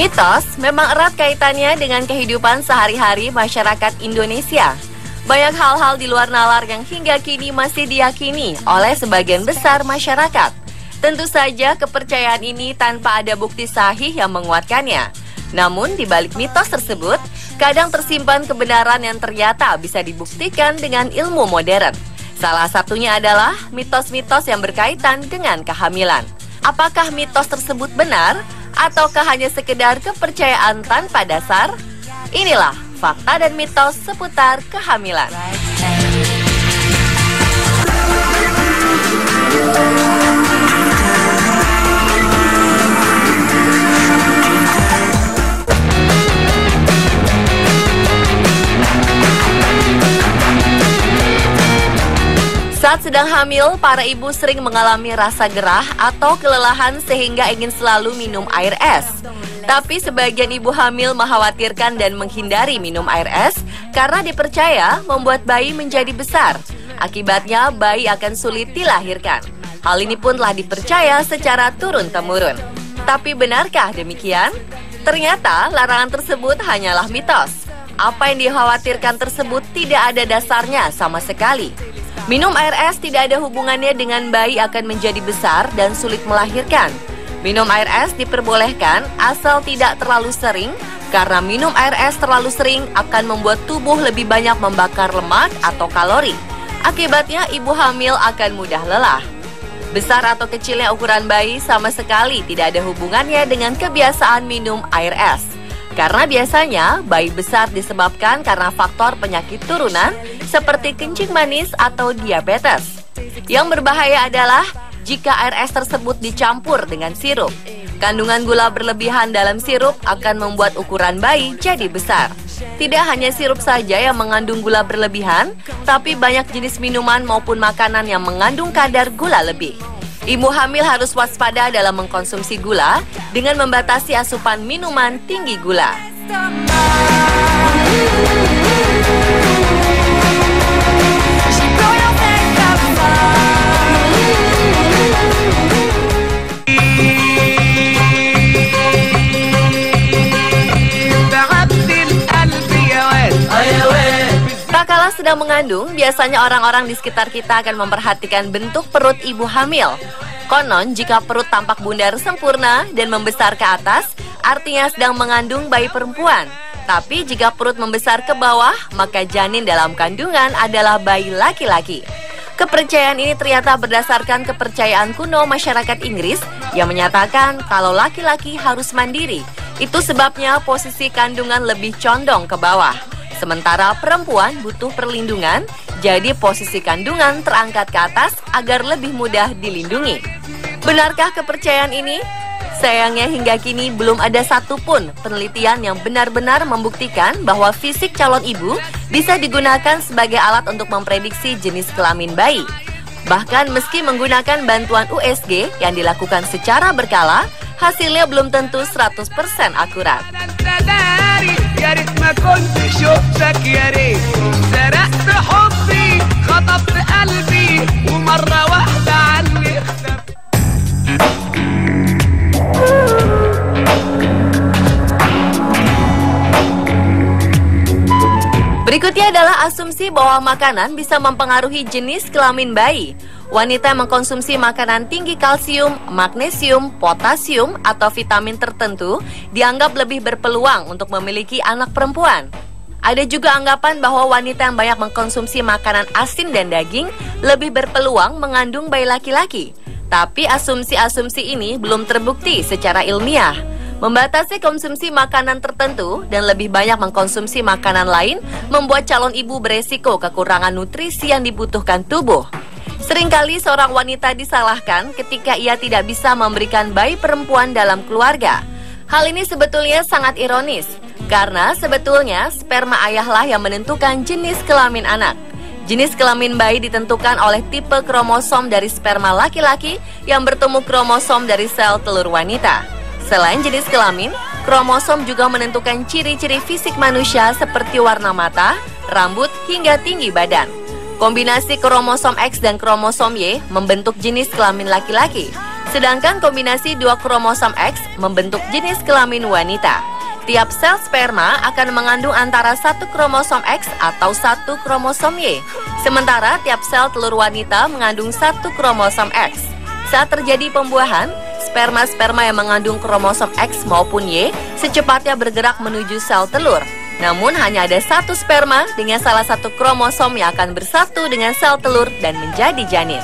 Mitos memang erat kaitannya dengan kehidupan sehari-hari masyarakat Indonesia. Banyak hal-hal di luar nalar yang hingga kini masih diyakini oleh sebagian besar masyarakat. Tentu saja kepercayaan ini tanpa ada bukti sahih yang menguatkannya. Namun di balik mitos tersebut, kadang tersimpan kebenaran yang ternyata bisa dibuktikan dengan ilmu modern. Salah satunya adalah mitos-mitos yang berkaitan dengan kehamilan. Apakah mitos tersebut benar? Ataukah hanya sekedar kepercayaan tanpa dasar? Inilah fakta dan mitos seputar kehamilan. Saat sedang hamil, para ibu sering mengalami rasa gerah atau kelelahan sehingga ingin selalu minum air es. Tapi sebagian ibu hamil mengkhawatirkan dan menghindari minum air es karena dipercaya membuat bayi menjadi besar. Akibatnya bayi akan sulit dilahirkan. Hal ini pun telah dipercaya secara turun-temurun. Tapi benarkah demikian? Ternyata larangan tersebut hanyalah mitos. Apa yang dikhawatirkan tersebut tidak ada dasarnya sama sekali. Minum air es tidak ada hubungannya dengan bayi akan menjadi besar dan sulit melahirkan. Minum air es diperbolehkan asal tidak terlalu sering, karena minum air es terlalu sering akan membuat tubuh lebih banyak membakar lemak atau kalori. Akibatnya ibu hamil akan mudah lelah. Besar atau kecilnya ukuran bayi sama sekali tidak ada hubungannya dengan kebiasaan minum air es. Karena biasanya bayi besar disebabkan karena faktor penyakit turunan seperti kencing manis atau diabetes. Yang berbahaya adalah jika air es tersebut dicampur dengan sirup. Kandungan gula berlebihan dalam sirup akan membuat ukuran bayi jadi besar. Tidak hanya sirup saja yang mengandung gula berlebihan, tapi banyak jenis minuman maupun makanan yang mengandung kadar gula lebih. Ibu hamil harus waspada dalam mengkonsumsi gula dengan membatasi asupan minuman tinggi gula. Tak kalah sedang mengandung, biasanya orang-orang di sekitar kita akan memperhatikan bentuk perut ibu hamil. Konon, jika perut tampak bundar sempurna dan membesar ke atas, artinya sedang mengandung bayi perempuan. Tapi jika perut membesar ke bawah, maka janin dalam kandungan adalah bayi laki-laki. Kepercayaan ini ternyata berdasarkan kepercayaan kuno masyarakat Inggris yang menyatakan kalau laki-laki harus mandiri. Itu sebabnya posisi kandungan lebih condong ke bawah. Sementara perempuan butuh perlindungan, jadi posisi kandungan terangkat ke atas agar lebih mudah dilindungi. Benarkah kepercayaan ini? Sayangnya hingga kini belum ada satupun penelitian yang benar-benar membuktikan bahwa fisik calon ibu bisa digunakan sebagai alat untuk memprediksi jenis kelamin bayi. Bahkan meski menggunakan bantuan USG yang dilakukan secara berkala, hasilnya belum tentu 100% akurat. يا ريت ما كنت شفتك يا ريت سرقت حبي خطفت قلبي ومرة واحدة عني اختفت. Berikutnya adalah asumsi bahwa makanan bisa mempengaruhi jenis kelamin bayi. Wanita yang mengkonsumsi makanan tinggi kalsium, magnesium, potasium, atau vitamin tertentu dianggap lebih berpeluang untuk memiliki anak perempuan. Ada juga anggapan bahwa wanita yang banyak mengkonsumsi makanan asin dan daging lebih berpeluang mengandung bayi laki-laki. Tapi asumsi-asumsi ini belum terbukti secara ilmiah. Membatasi konsumsi makanan tertentu dan lebih banyak mengkonsumsi makanan lain membuat calon ibu beresiko kekurangan nutrisi yang dibutuhkan tubuh. Seringkali seorang wanita disalahkan ketika ia tidak bisa memberikan bayi perempuan dalam keluarga. Hal ini sebetulnya sangat ironis, karena sebetulnya sperma ayahlah yang menentukan jenis kelamin anak. Jenis kelamin bayi ditentukan oleh tipe kromosom dari sperma laki-laki yang bertemu kromosom dari sel telur wanita. Selain jenis kelamin, kromosom juga menentukan ciri-ciri fisik manusia seperti warna mata, rambut, hingga tinggi badan. Kombinasi kromosom X dan kromosom Y membentuk jenis kelamin laki-laki. Sedangkan kombinasi dua kromosom X membentuk jenis kelamin wanita. Tiap sel sperma akan mengandung antara satu kromosom X atau satu kromosom Y. Sementara tiap sel telur wanita mengandung satu kromosom X. Saat terjadi pembuahan, sperma-sperma yang mengandung kromosom X maupun Y secepatnya bergerak menuju sel telur. Namun hanya ada satu sperma dengan salah satu kromosom yang akan bersatu dengan sel telur dan menjadi janin.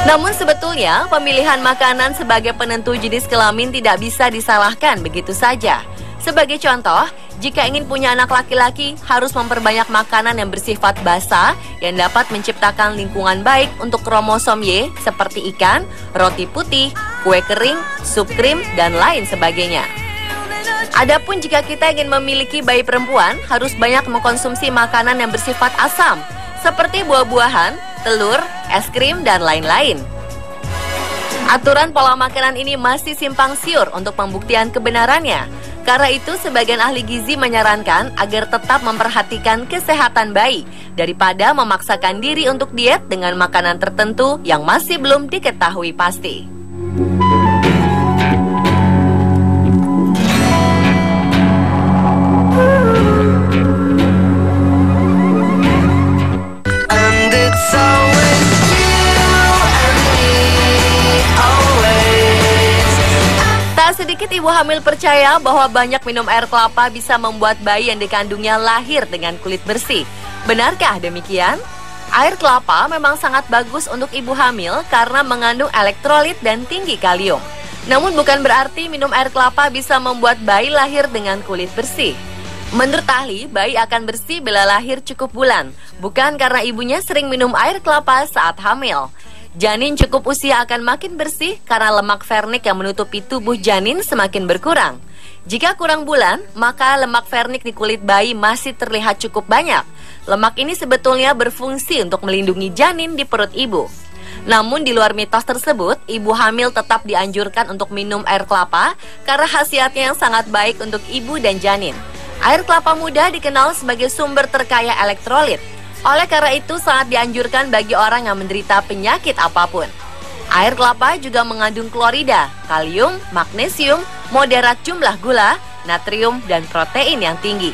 Namun sebetulnya pemilihan makanan sebagai penentu jenis kelamin tidak bisa disalahkan begitu saja. Sebagai contoh, jika ingin punya anak laki-laki harus memperbanyak makanan yang bersifat basah yang dapat menciptakan lingkungan baik untuk kromosom Y seperti ikan, roti putih, kue kering, sup krim, dan lain sebagainya. Adapun jika kita ingin memiliki bayi perempuan harus banyak mengkonsumsi makanan yang bersifat asam seperti buah-buahan, telur, es krim, dan lain-lain. Aturan pola makanan ini masih simpang siur untuk pembuktian kebenarannya. Karena itu, sebagian ahli gizi menyarankan agar tetap memperhatikan kesehatan bayi daripada memaksakan diri untuk diet dengan makanan tertentu yang masih belum diketahui pasti. Sedikit ibu hamil percaya bahwa banyak minum air kelapa bisa membuat bayi yang dikandungnya lahir dengan kulit bersih. Benarkah demikian? Air kelapa memang sangat bagus untuk ibu hamil karena mengandung elektrolit dan tinggi kalium. Namun bukan berarti minum air kelapa bisa membuat bayi lahir dengan kulit bersih. Menurut ahli, bayi akan bersih bila lahir cukup bulan, bukan karena ibunya sering minum air kelapa saat hamil. Janin cukup usia akan makin bersih karena lemak vernik yang menutupi tubuh janin semakin berkurang. Jika kurang bulan, maka lemak vernik di kulit bayi masih terlihat cukup banyak. Lemak ini sebetulnya berfungsi untuk melindungi janin di perut ibu. Namun di luar mitos tersebut, ibu hamil tetap dianjurkan untuk minum air kelapa karena khasiatnya yang sangat baik untuk ibu dan janin. Air kelapa muda dikenal sebagai sumber terkaya elektrolit. Oleh karena itu sangat dianjurkan bagi orang yang menderita penyakit apapun. Air kelapa juga mengandung klorida, kalium, magnesium, moderat jumlah gula, natrium, dan protein yang tinggi.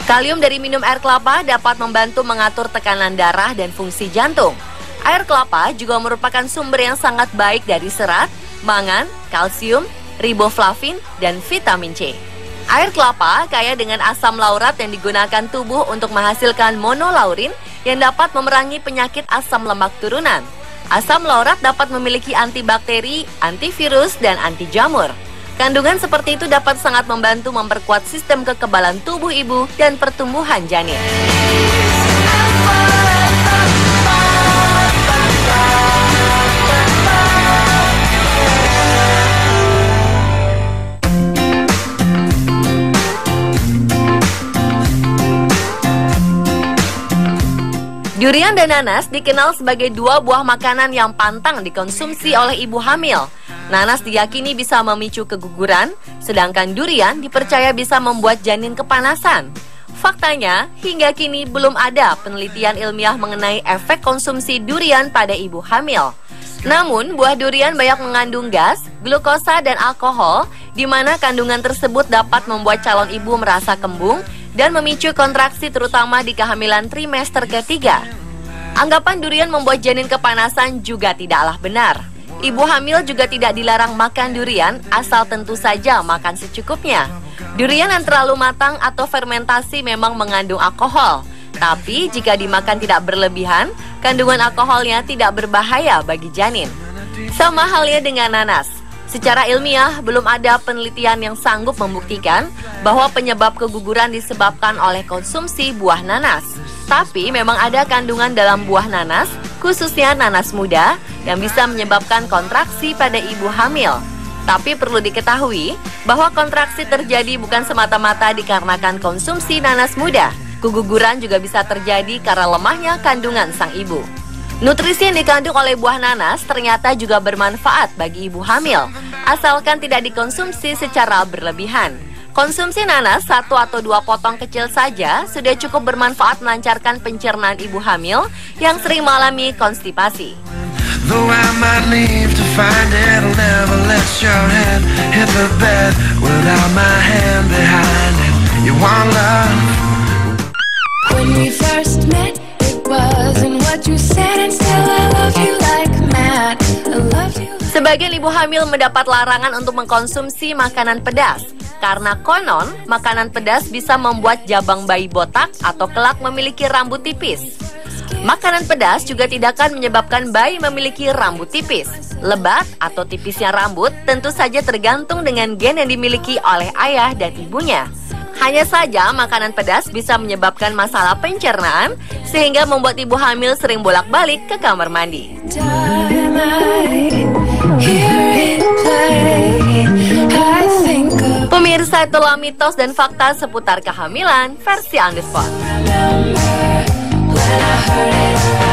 Kalium dari minum air kelapa dapat membantu mengatur tekanan darah dan fungsi jantung. Air kelapa juga merupakan sumber yang sangat baik dari serat, mangan, kalsium, riboflavin, dan vitamin C. Air kelapa kaya dengan asam laurat yang digunakan tubuh untuk menghasilkan monolaurin yang dapat memerangi penyakit asam lemak turunan. Asam laurat dapat memiliki antibakteri, antivirus, dan anti jamur. Kandungan seperti itu dapat sangat membantu memperkuat sistem kekebalan tubuh ibu dan pertumbuhan janin. Durian dan nanas dikenal sebagai dua buah makanan yang pantang dikonsumsi oleh ibu hamil. Nanas diyakini bisa memicu keguguran, sedangkan durian dipercaya bisa membuat janin kepanasan. Faktanya, hingga kini belum ada penelitian ilmiah mengenai efek konsumsi durian pada ibu hamil. Namun, buah durian banyak mengandung gas, glukosa, dan alkohol, di mana kandungan tersebut dapat membuat calon ibu merasa kembung dan memicu kontraksi terutama di kehamilan trimester ketiga. Anggapan durian membuat janin kepanasan juga tidaklah benar. Ibu hamil juga tidak dilarang makan durian, asal tentu saja makan secukupnya. Durian yang terlalu matang atau fermentasi memang mengandung alkohol. Tapi jika dimakan tidak berlebihan, kandungan alkoholnya tidak berbahaya bagi janin. Sama halnya dengan nanas. Secara ilmiah, belum ada penelitian yang sanggup membuktikan bahwa penyebab keguguran disebabkan oleh konsumsi buah nanas. Tapi memang ada kandungan dalam buah nanas, khususnya nanas muda, yang bisa menyebabkan kontraksi pada ibu hamil. Tapi perlu diketahui bahwa kontraksi terjadi bukan semata-mata dikarenakan konsumsi nanas muda. Keguguran juga bisa terjadi karena lemahnya kandungan sang ibu. Nutrisi yang dikandung oleh buah nanas ternyata juga bermanfaat bagi ibu hamil, asalkan tidak dikonsumsi secara berlebihan. Konsumsi nanas 1 atau 2 potong kecil saja sudah cukup bermanfaat melancarkan pencernaan ibu hamil yang sering mengalami konstipasi. Though I might leave to find it, I'll never let your head hit the bed without my hand behind it. You want love? When we first met, it wasn't what you said, and still I love you like mad. I love you. Sebagian ibu hamil mendapat larangan untuk mengkonsumsi makanan pedas karena konon makanan pedas bisa membuat jabang bayi botak atau kelak memiliki rambut tipis. Makanan pedas juga tidak akan menyebabkan bayi memiliki rambut tipis. Lebat atau tipisnya rambut tentu saja tergantung dengan gen yang dimiliki oleh ayah dan ibunya. Hanya saja makanan pedas bisa menyebabkan masalah pencernaan sehingga membuat ibu hamil sering bolak-balik ke kamar mandi. Pemirsa, itulah mitos dan fakta seputar kehamilan versi On The Spot. When I heard it